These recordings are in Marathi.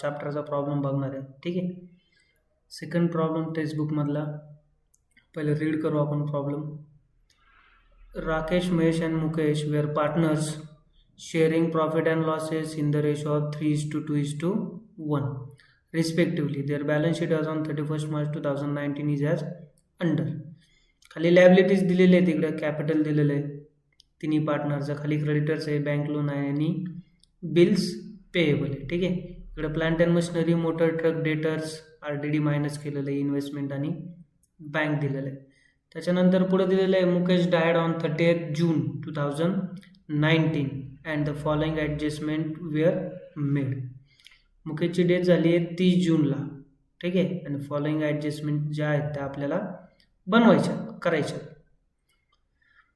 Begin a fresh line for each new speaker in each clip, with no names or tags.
चॅप्टरचा प्रॉब्लेम बघणार आहे. ठीक आहे. सेकंड प्रॉब्लेम टेक्स्टबुकमधला. पहिले रीड करू आपण problem. Rakesh, Mahesh and Mukesh were partners sharing profit and losses in the ratio of 3:2:1 respectively. Their balance sheet as on 31st March 2019 is as under. खाली लायबिलिटीज दिलेले आहेत, इकडे कॅपिटल दिलेलं आहे तिन्ही पार्टनरचं, खाली क्रेडिटर्स आहे, बँक लोन आहे आणि बिल्स पेएबल आहे. ठीक आहे. इकडे plant and machinery, motor, truck, debtors, RDD minus केलेलं आहे, इन्व्हेस्टमेंट आणि बँक दिलेलं आहे. त्याच्यानंतर पुढे दिलेलं आहे Mukesh died on 30th June 2019 and the following adjustment were made. मुकेशची डेथ झाली आहे 30 जूनला. ठीक आहे. आणि फॉलोइंग ॲडजस्टमेंट ज्या आहेत त्या आपल्याला बनवायच्या, करायच्या.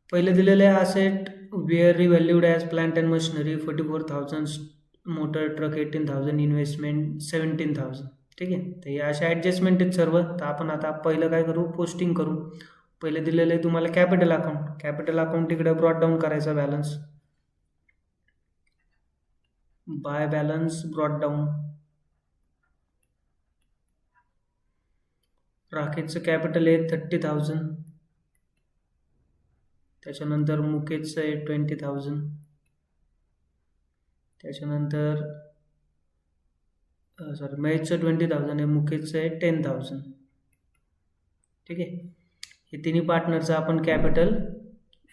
पहिलं दिलेलं आहे asset were revalued as plant and machinery 44,000, motor truck 18,000, investment 17,000. ठीक आहे. तर हे अशा ॲडजस्टमेंट आहेत सर्व. तर आपण आता पहिलं काय करू, पोस्टिंग करू. पहिलं दिलेलं आहे तुम्हाला कॅपिटल अकाउंट. कॅपिटल अकाउंट इकडे ब्रॉट डाऊन करायचा balance, by balance brought down. राकेशचं कॅपिटल आहे 30,000, त्याच्यानंतर मुकेशचं आहे 20,000, त्याच्यानंतर महेशचं 20,000 आहे, मुकेशचं आहे 10,000. ठीक आहे. हे तिन्ही पार्टनरचं आपण कॅपिटल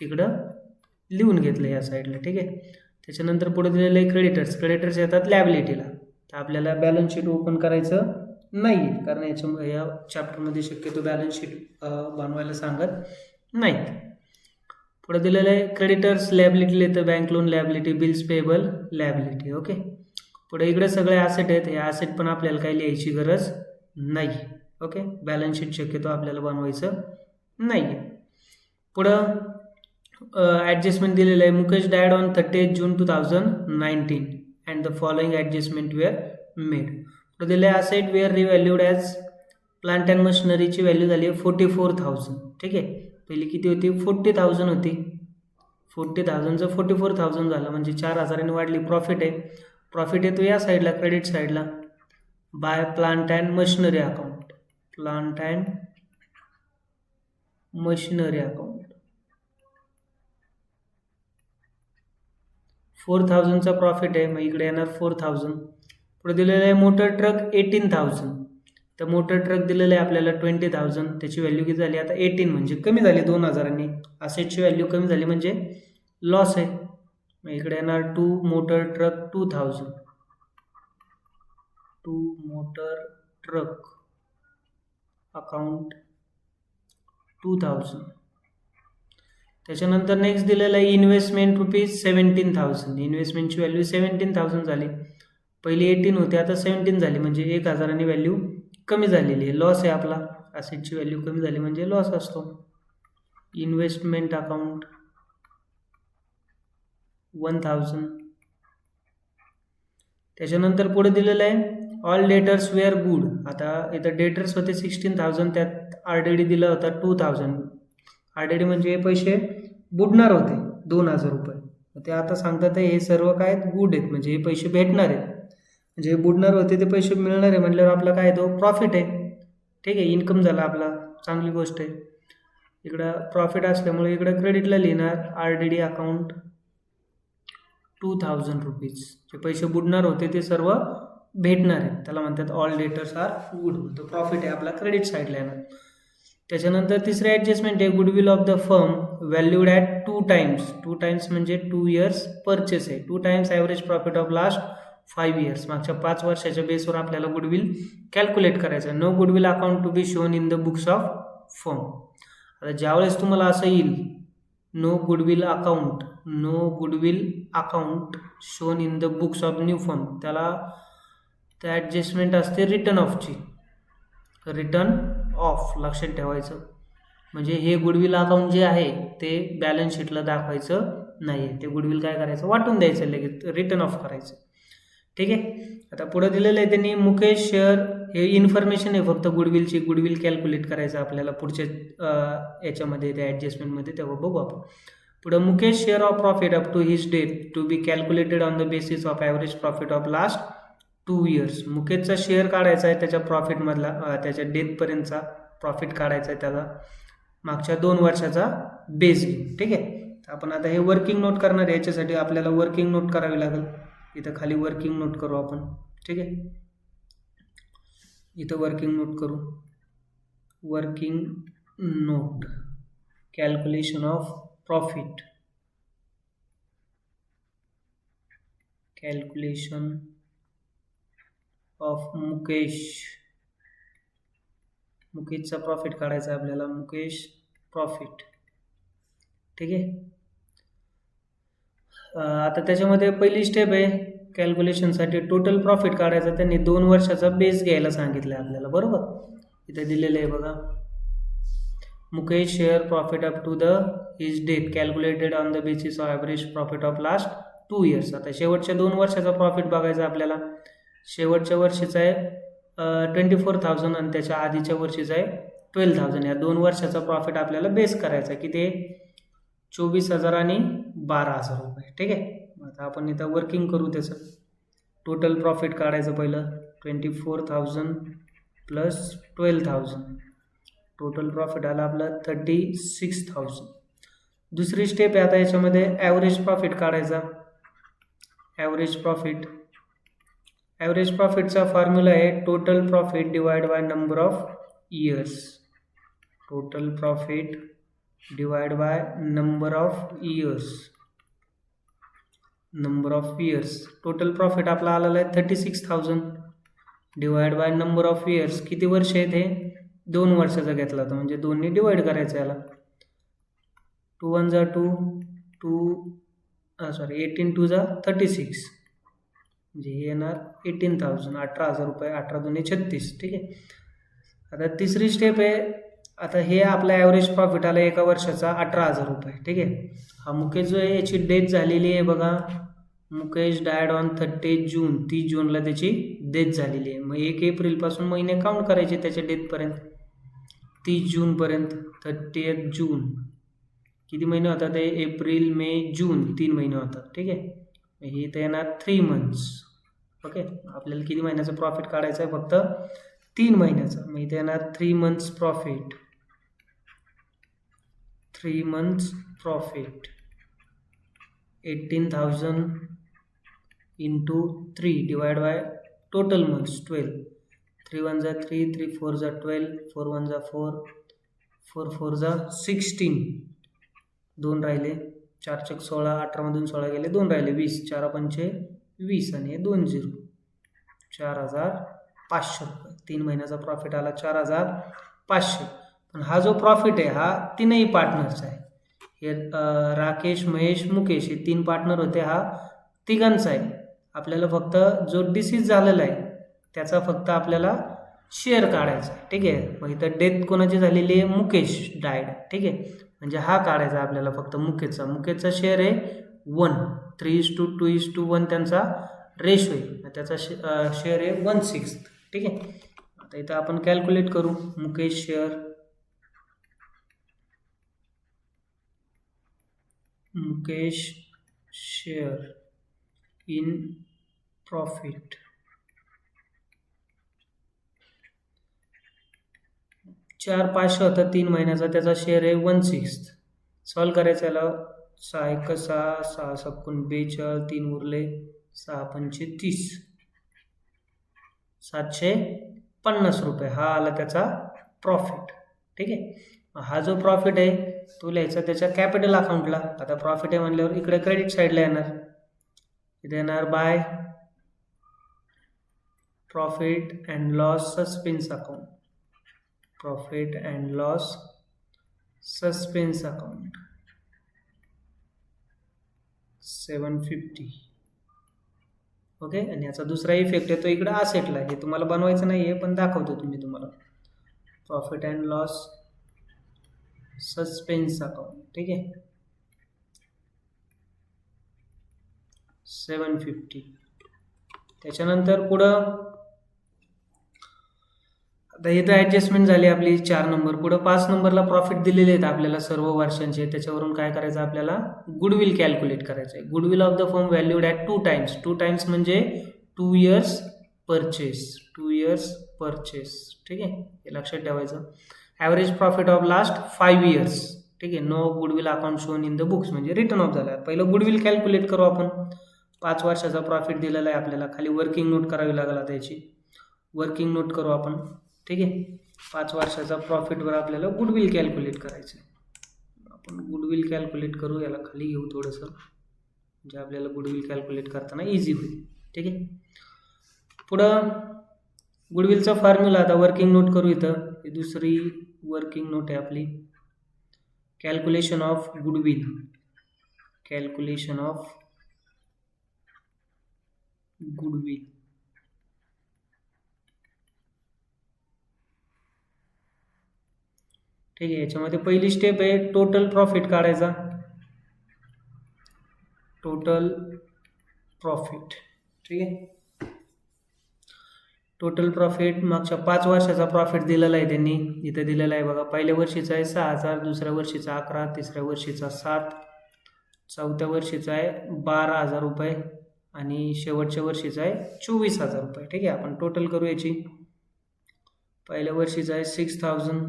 इकडं लिहून घेतलं या साईडला. ठीक आहे. त्याच्यानंतर पुढे दिलेलं आहे क्रेडिटर्स. क्रेडिटर्स येतात लॅबिलिटीला. तर आपल्याला बॅलन्स शीट ओपन करायचं नाही आहे, कारण या चॅप्टरमध्ये शक्यतो बॅलन्स शीट बनवायला सांगत नाहीत. पुढे दिलेलं आहे क्रेडिटर्स लॅबिलिटी येतं, bank loan liability, bills payable liability. Okay. पुढे इकडे सगळे ॲसेट आहेत. हे ॲसेट पण आपल्याला काही लिहायची गरज नाही. ओके. बॅलन्स शीट शक्यतो आपल्याला बनवायचं नाही आहे. पुढं ॲडजस्टमेंट दिलेलं आहे Mukesh died on 30th June 2019 and the following adjustment were made. पुढे दिले asset were revalued as plant and मशिनरीची व्हॅल्यू झाली आहे 44,000. ठीक आहे. पहिली किती होती, 40,000 होती. 40,000चं 44,000 झालं, म्हणजे 4,000 वाढली. प्रॉफिट आहे. प्रॉफिट येतो या साईडला, क्रेडिट साईडला, by plant and machinery account. Plant and machinery account 4,000चा प्रॉफिट आहे, मग इकडे येणार 4,000. पुढे दिलेलं आहे मोटर ट्रक 18,000. तर मोटर ट्रक दिलेलं आहे आपल्याला 20,000. त्याची व्हॅल्यू किती झाली आता 18, म्हणजे कमी झाली 2,000. असेटची व्हॅल्यू कमी झाली म्हणजे लॉस आहे. मग इकडे येणार 2 motor truck 2,000. 2 motor truck account 2,000. त्याच्यानंतर नेक्स्ट दिलेलं आहे इन्व्हेस्टमेंट ₹17,000. इन्व्हेस्टमेंटची व्हॅल्यू 17,000 झाली. पहिली 18 होती, आता 17 झाली, म्हणजे 1,000 व्हॅल्यू कमी झालेली आहे. लॉस आहे आपला. असेटची व्हॅल्यू कमी झाली म्हणजे लॉस असतो. Investment account 1,000. त्याच्यानंतर पुढे दिलेलं आहे ऑल डेटर्स वेअर गुड. आता इथं डेटर्स होते 16,000, त्यात RDD दिला होता 2,000. RDD म्हणजे हे पैसे बुडणार होते 2,000 रुपये. ते आता सांगतात हे सर्व काय गुड आहेत, म्हणजे हे पैसे भेटणार आहेत, म्हणजे बुडणार होते ते पैसे मिळणार आहे म्हटल्यावर आपला काय तो प्रॉफिट आहे. ठीक आहे. इन्कम झाला आपला, चांगली गोष्ट आहे. इकडं प्रॉफिट असल्यामुळे इकडं क्रेडिटला लिहिणार RDD अकाउंट 2,000 रुपीज. जे पैसे बुडणार होते ते सर्व भेटणार आहेत, त्याला म्हणतात ऑल डेटर्स आर गुड. तो प्रॉफिट आहे आपला, क्रेडिट साईडला येणार. त्याच्यानंतर तिसरे ॲडजस्टमेंट आहे goodwill of the firm valued at 2 times. 2 times म्हणजे 2 years परचेस आहे. 2 times average profit of last 5 years. मागच्या 5 वर्षाच्या बेसवर आपल्याला गुडविल कॅल्क्युलेट करायचं. No goodwill account to be shown in the books of firm. आता ज्यावेळेस तुम्हाला असं येईल no goodwill account shown in the books of new firm, त्याला त्या ॲडजस्टमेंट असते रिटर्न ऑफची. रिटर्न ऑफ लक्षात ठेवायचं. म्हणजे हे गुडविल अकाउंट जे आहे ते बॅलन्स शीटला दाखवायचं नाही आहे. ते गुडविल काय करायचं, वाटून द्यायचं, लगेच रिटर्न ऑफ करायचं. ठीक आहे. आता पुढे दिलेलं आहे त्यांनी मुकेश शेअर. हे इन्फॉर्मेशन आहे फक्त गुडविलची. गुडविल कॅल्क्युलेट करायचं आपल्याला पुढच्या याच्यामध्ये, त्या ॲडजस्टमेंटमध्ये, तेव्हा बघू आपण. पुढे Mukesh share of profit up to his date to be calculated on the basis of average profit of last 2 years. मुकेशचा शेअर काढायचा आहे त्याच्या प्रॉफिटमधला, त्याच्या डेथपर्यंतचा प्रॉफिट काढायचा आहे त्याला, मागच्या 2 वर्षाचा बेस घेऊन. ठीक आहे. तर आपण आता हे वर्किंग नोट करणार आहे. याच्यासाठी आपल्याला वर्किंग नोट करावी लागेल. इथं खाली वर्किंग नोट करू आपण. ठीक आहे. इथं वर्किंग नोट करू. Working note calculation of profit. Calculation of मुकेशचा प्रॉफिट काढायचा आपल्याला. मुकेश प्रॉफिट. ठीक आहे. आता त्याच्यामध्ये पहिली स्टेप आहे कॅल्क्युलेशनसाठी टोटल प्रॉफिट काढायचा. त्यांनी 2 वर्षाचा बेस घ्यायला सांगितलं आहे आपल्याला, बरोबर. इथे दिलेलं आहे बघा. Mukesh share profit up to the his date calculated on the basis of average profit of last 2 years. आता शेवटच्या 2 वर्षाचा प्रॉफिट बघायचा आपल्याला. शेवटच्या वर्षीचा आहे 24,000 आणि त्याच्या आधीच्या वर्षीचा आहे 12,000. या 2 वर्षाचा प्रॉफिट आपल्याला बेस करायचा आहे. किती? 24,000 आणि 12,000 रुपये. ठीक आहे. आता आपण इथं वर्किंग करू त्याचं. टोटल प्रॉफिट काढायचं पहिलं. 24,000 प्लस 12,000. टोटल प्रॉफिट आला आपलं 36,000. दुसरी स्टेप आहे आता याच्यामध्ये ॲव्हरेज प्रॉफिट काढायचा. ॲव्हरेज प्रॉफिटचा फॉर्म्युला आहे total profit divide by number of years. Total profit divide by number of years. Total profit आपला आलेला आहे 36,000 divide by number of years. किती वर्ष आहेत हे? 2 वर्षाचा घेतला होता, म्हणजे 2 ने डिवाइड करायचं याला. 2 1 जा 2, 18 2 जा 36, म्हणजे हे येणार 18,000. 18,000 रुपये. 18 2 36. ठीक आहे. आता तिसरी स्टेप आहे. आता हे आपला ॲव्हरेज प्रॉफिट आला एका वर्षाचा 18,000 रुपये. ठीक आहे. हा मुकेश जो आहे याची डेथ झालेली आहे बघा. मुकेश डायड ऑन 30 जून. 30 जूनला त्याची डेथ झालेली आहे. मग 1 एप्रिलपासून महिने काउंट करायचे त्याच्या डेथपर्यंत. 30 जूनपर्यंत. 30 जून किती महिने होतात? ते एप्रिल मे जून 3 महिने होतात. ठीक आहे. हे इथं येणार 3 मंथ्स. ओके. आपल्याला किती महिन्याचं प्रॉफिट काढायचं आहे? फक्त 3 महिन्याचं. मग इथे येणार 3 months profit. 3 months profit 18,000 into 3 divide by total months 12. 3 1 जा 3, 3 4 जा 12, 4 1 जा 4, 4 4 जा 16. 2 राहिले. 4 चक 16. 18 मधून 16 गेले. 2 राहिले. 20. 4 पंचे 20 आणि 2 0. 4,500 रुपये. 3 महिन्याचा प्रॉफिट आला 4,500. पण हा जो प्रॉफिट आहे हा 3ही पार्टनरचा आहे. हे राकेश, महेश, मुकेश हे 3 पार्टनर होते. हा तिघांचा आहे. आपल्याला फक्त जो डिसीज झालेला आहे त्याचा फक्त आपल्याला शेअर काढायचा आहे. ठीक आहे. मग इथं डेथ कोणाची झालेली आहे? मुकेश डायड. ठीक आहे. म्हणजे हा काढायचा आपल्याला फक्त मुकेशचा शेअर आहे 1. 3:2:1 त्यांचा रेशो आहे. त्याचा शेअर आहे 1/6. ठीक आहे. आता इथं आपण कॅल्क्युलेट करू. Mukesh share in profit. 4,500 होता 3 महिन्याचा. त्याचा शेअर आहे 1/6. सॉल्व करायचं याला. 6 1 6, 6 7 42, 3 उरले 6 5 30. 750 रुपये हा आला त्याचा प्रॉफिट. ठीक आहे. हा जो प्रॉफिट आहे तो लिहायचा त्याच्या कॅपिटल अकाउंटला. आता प्रॉफिट आहे म्हणल्यावर इकडे क्रेडिट साईडला येणार. इथे येणार by profit and loss suspense account. Profit and loss suspense account 750. Okay. आणि याचा दुसरा इफेक्ट आहे तो इकडे असेटला. हे तुम्हाला बनवायचं नाही आहे पण दाखवतो तुम्ही तुम्हाला. Profit and loss suspense account. ठीक आहे. 750. त्याच्यानंतर पुढं आता इथं ॲडजस्टमेंट झाली आपली 4 नंबर. पुढं 5 नंबरला प्रॉफिट दिलेले आहेत आपल्याला सर्व वर्षांचे. त्याच्यावरून काय करायचं आपल्याला? गुडविल कॅल्क्युलेट करायचं आहे. Goodwill of the firm valued at 2 times. 2 times म्हणजे 2 इयर्स परचेस, 2 इयर्स परचेस, ठीक आहे, हे लक्षात ठेवायचं. Average profit of last 5 years, ठीक आहे. No goodwill account shown in the books, म्हणजे रिटर्न ऑफ झाला. पहिलं गुडविल कॅल्क्युलेट करू आपण. 5 वर्षाचा प्रॉफिट दिलेला आहे आपल्याला, खाली वर्किंग नोट करावी लागेल. आता याची वर्किंग नोट करू आपण, ठीक आहे. 5 वर्षाचा प्रॉफिटवर आपल्याला गुडविल कॅल्क्युलेट करायचं आहे. आपण गुडविल कॅल्क्युलेट करू, याला खाली घेऊ थोडंसं, म्हणजे आपल्याला गुडविल कॅल्क्युलेट करताना इझी होईल, ठीक आहे. पुढं गुडविलचा फॉर्म्युला, आता वर्किंग नोट करू. इथं ही दुसरी वर्किंग नोट आहे आपली. Calculation of goodwill, calculation of goodwill, ठीक आहे. याच्यामध्ये पहिली स्टेप आहे टोटल प्रॉफिट काढायचा. टोटल प्रॉफिट, ठीक आहे. टोटल प्रॉफिट मागच्या 5 वर्षाचा प्रॉफिट दिलेला आहे त्यांनी, इथं दिलेला आहे बघा. पहिल्या वर्षीचा आहे 6,000, दुसऱ्या वर्षीचा 11, तिसऱ्या वर्षीचा 7, चौथ्या वर्षीचा आहे 12,000 रुपये आणि शेवटच्या वर्षीचा आहे 24,000 रुपये, ठीक आहे. आपण टोटल करू याची. पहिल्या वर्षीचा आहे 6,000,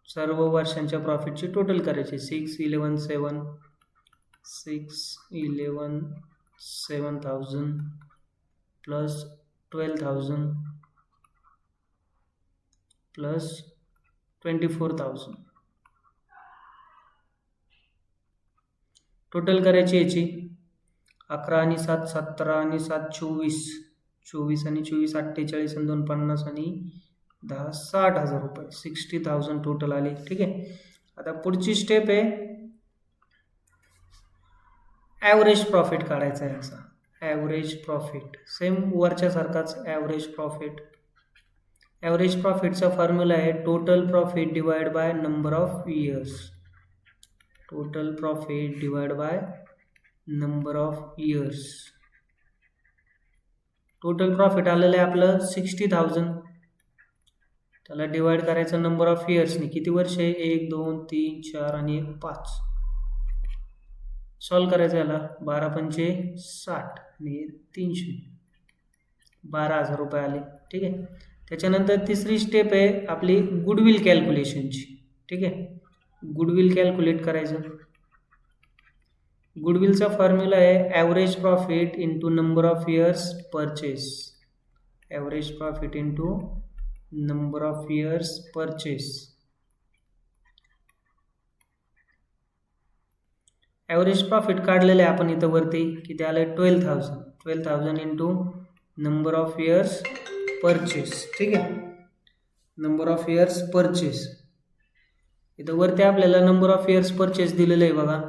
सर्व वर्षांच्या प्रॉफिटची टोटल करायची. 6,11,7,000 प्लस 12,000 प्लस 24,000 टोटल करायची याची. 11 आणि 7 17 आणि 7 24, 24 आणि 24 48 आणि 2 50 आणि 10 60,000 रुपये, 60,000 टोटल आले, ठीक आहे. आता पुढची स्टेप आहे ॲव्हरेज प्रॉफिट काढायचा आहे याचा. ॲव्हरेज प्रॉफिट सेम वरच्यासारखाच ॲव्हरेज प्रॉफिट. ॲव्हरेज प्रॉफिटचा फॉर्म्युला आहे total profit divide by number of years. Total profit divide by number of years. Total profit आलेलं आहे आपलं 60,000, त्याला डिवाइड करायचं नंबर ऑफ इयर्सनी. किती वर्ष आहे? 1 2 3 4 आणि 1 5. सॉल्व करायचं याला. 12 पंचे 60 आणि 300, 12,000 रुपये आले, ठीक आहे. त्याच्यानंतर तिसरी स्टेप आहे आपली गुडविल कॅल्क्युलेशनची, ठीक आहे. गुडविल कॅल्क्युलेट करायचं. गुडविलचा फॉर्म्युला आहे average profit into number of years purchase. Average profit into number of years purchase. Average profit काढलेलं आहे आपण इथं वरती. किती आलं? 12,000. 12,000 into number of years purchase, ठीक आहे. Number of years purchase. इथं वरती आपल्याला नंबर ऑफ इयर्स परचेस दिलेलं आहे बघा.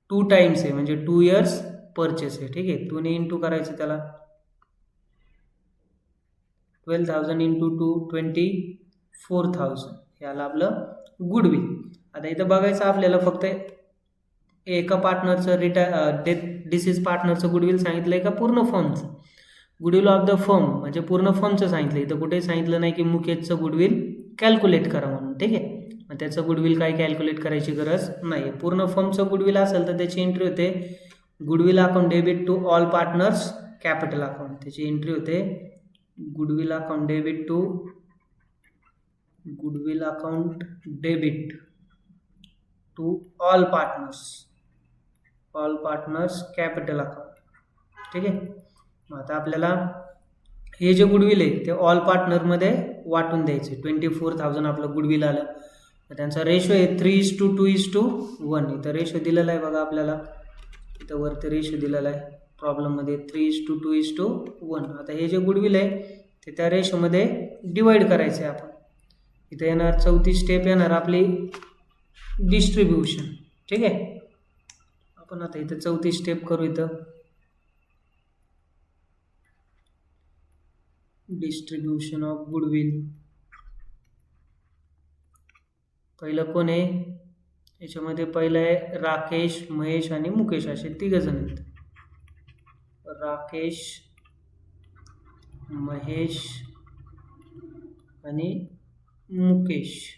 2 टाइम्स आहे, म्हणजे 2 इयर्स परचेस आहे, ठीक आहे. 2 ने इंटू करायचं त्याला. 12,000 इंटू 2 24,000 हे आलं आपलं गुडविल. आता इथं बघायचं आपल्याला फक्त एका पार्टनरचं डिसीज पार्टनरचं गुडविल सांगितलं आहे का पूर्ण फर्मचं. गुडविल ऑफ द फर्म म्हणजे पूर्ण फर्मचं सांगितलं. इथं कुठेही सांगितलं नाही की मुकेशचं गुडविल कॅल्क्युलेट करा म्हणून, ठीक आहे. मग त्याचं गुडविल काय कॅल्क्युलेट करायची गरज नाही. पूर्ण फर्मचं गुडविल असेल तर त्याची एंट्री होते goodwill account debit to all partners capital account. त्याची एंट्री होते goodwill account debit to goodwill account debit to all partners capital account, ठीक आहे. मग आता आपल्याला हे जे गुडविल आहे ते ऑल पार्टनरमध्ये वाटून द्यायचे. 24,000 आपलं गुडविल आलं. तर त्यांचा रेशो आहे 3:2:1. इथं रेशो दिलेला आहे बघा आपल्याला. इथं वरती रेशो दिलेला आहे प्रॉब्लेममध्ये 3:2:1. आता हे जे गुडविल आहे ते त्या रेशोमध्ये डिवाइड करायचं आहे आपण. इथं येणार चौथी स्टेप येणार आपली डिस्ट्रीब्युशन, ठीक आहे. आपण आता इथं चौथी स्टेप करू. इथं डिस्ट्रीब्युशन ऑफ गुडविल. पहिलं कोण आहे याच्यामध्ये? पहिलं आहे राकेश, महेश आणि मुकेश, असे 3 जण आहेत. राकेश, महेश आणि मुकेश.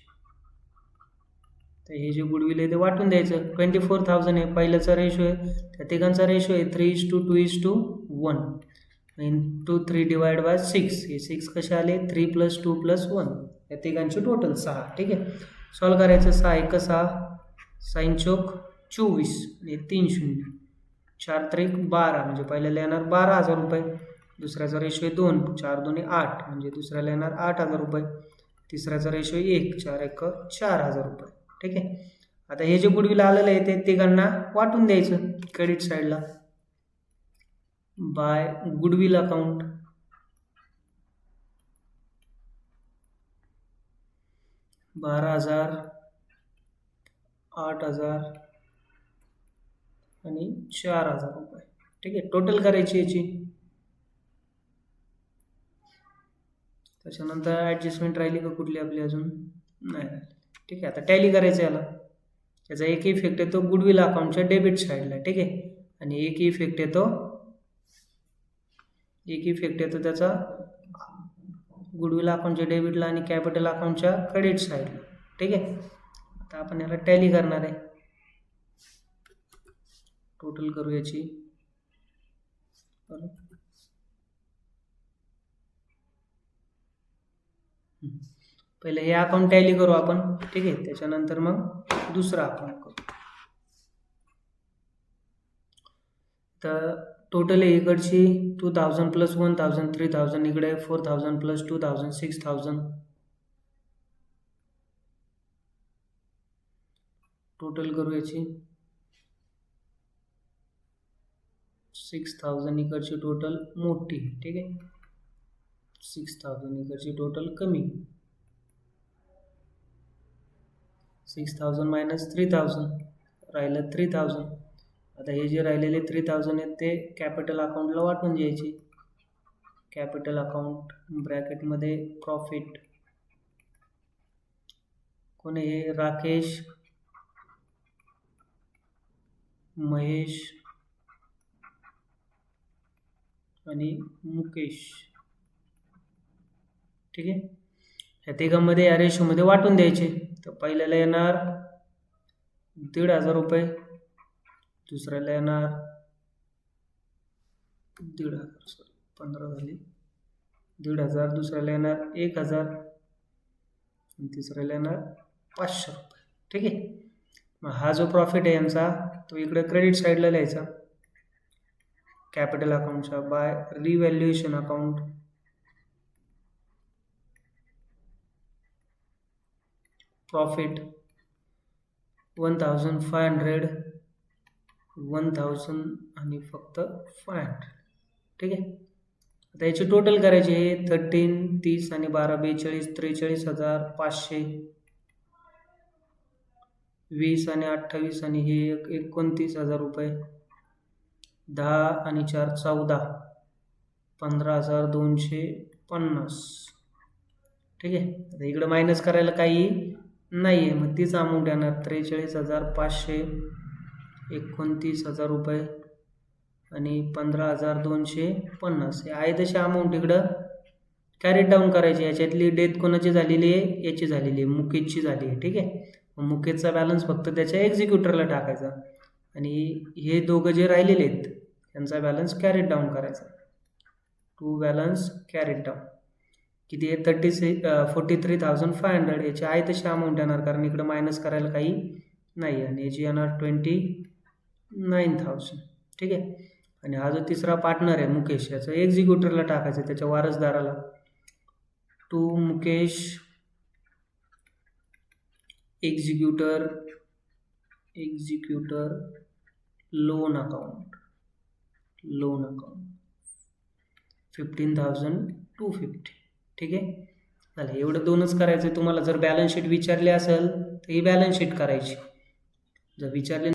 तर हे जे गुडविल आहे ते वाटून द्यायचं. 24,000 आहे पहिल्याचा रेशो आहे, त्या तिघांचा रेशो आहे 3:2:1. इंटू 3 डिवाइड बाय 6, हे 6 कसे आले 3 + 2 + 1, या तिघांचे टोटल 6. ठीक आहे, सॉल्व करायचं. 6 × 6 साइन चौक 24 आणि 3 शून्य, 4 त्रिक 12 म्हणजे पहिल्याला येणार 12,000 रुपये. दुसऱ्याचा रेशो 2, 4 2 8 म्हणजे दुसऱ्याला येणार 8,000 रुपये. तिसऱ्याचा रेशो 1, 4 1 4,000 रुपये. ठीक आहे, आता हे जे गुडविल आलेलं आहे ते तिघांना वाटून द्यायचं क्रेडिट साईडला बाय गुडविल अकाउंट. $12,000, 8,000 आणि 4,000 रुपये. ठीक आहे, टोटल करायची याची. त्याच्यानंतर ॲडजस्टमेंट राहिली का कुठली आपली अजून नाही राहिली. ठीक आहे, आता टॅली करायचं याला. त्याचा एक इफेक्ट येतो गुडविल अकाउंटच्या डेबिट साईडला. ठीक आहे, आणि एक इफेक्ट येतो त्याचा गुडविल अकाउंटच्या डेबिटला आणि कॅपिटल अकाउंटच्या क्रेडिट साईडला. ठीक आहे, आता आपण याला टॅली करणार आहे. टोटल करू याची. पहिले हे अकाउंट टॅली करू आपण. ठीक आहे, त्याच्यानंतर मग दुसरा अकाउंट करू. तर टोटल आहे इकडची 2,000 + 1,000 3,000, इकडे 4,000 + 2,000 6,000. टोटल करू याची 6,000 इकडची टोटल मोठी. ठीक आहे, 6,000 इकडची टोटल कमी. 6,000 मायनस 3,000 राहिलं 3,000. आता हे जे राहिलेले 3,000 आहेत ते कॅपिटल अकाउंटला वाटून द्यायचे. कॅपिटल अकाउंट ब्रॅकेटमध्ये प्रॉफिट. कोण आहे? राकेश, महेश आणि मुकेश. ठीक आहे, ह्या तिघांमध्ये या रेशोमध्ये वाटून द्यायचे. तर पहिल्याला येणार 1,500 रुपये, दुसऱ्याला येणार 1,500 15 झाली 1,500, दुसऱ्याला येणार 1,000 आणि तिसऱ्याला येणार 500 रुपये. ठीक आहे, मग हा जो प्रॉफिट आहे यांचा तो इकडे क्रेडिट साईडला लिहायचा कॅपिटल अकाउंटच्या बाय रिव्हॅल्युएशन अकाउंट. प्रॉफिट 1,500, 1,000 आणि फक्त 500. ठीक आहे, आता याची टोटल करायची आहे. 13, 30 आणि 12 42, 43,500. 20 आणि 28 आणि हे 29,000 रुपये. 10 आणि 4 14, 15,250. ठीक आहे, आता इकडं मायनस करायला काही नाही आहे, मग तीच अमाऊंट येणार 43,500, 29,000 रुपये आणि 15,250. हे आहे तशी अमाऊंट इकडं कॅरी डाऊन करायची. याच्यातली डेथ कोणाची झालेली आहे? याची झालेली आहे, मुकेशची झाली आहे. ठीक आहे, मुकेशचा बॅलन्स फक्त त्याच्या एक्झिक्युटरला टाकायचा आणि हे दोघं जे राहिलेले आहेत त्यांचा बॅलन्स कॅरी डाऊन करायचा. टू बॅलन्स कॅरी डाऊन किती आहे? 43,500. याची आहे तशी अमाऊंट येणार कारण इकडं मायनस करायला काही नाही आणि याची येणार 29,000. ठीक आहे, आणि हा जो तिसरा पार्टनर आहे मुकेश, याचं एक्झिक्युटरला टाकायचं त्याच्या वारसदाराला. To Mukesh executor loan account 15,250. ठीक आहे, चालेल, एवढं दोनच करायचं आहे तुम्हाला. जर बॅलन्स शीट विचारली असेल तर ही बॅलन्स शीट करायची. जर विचारली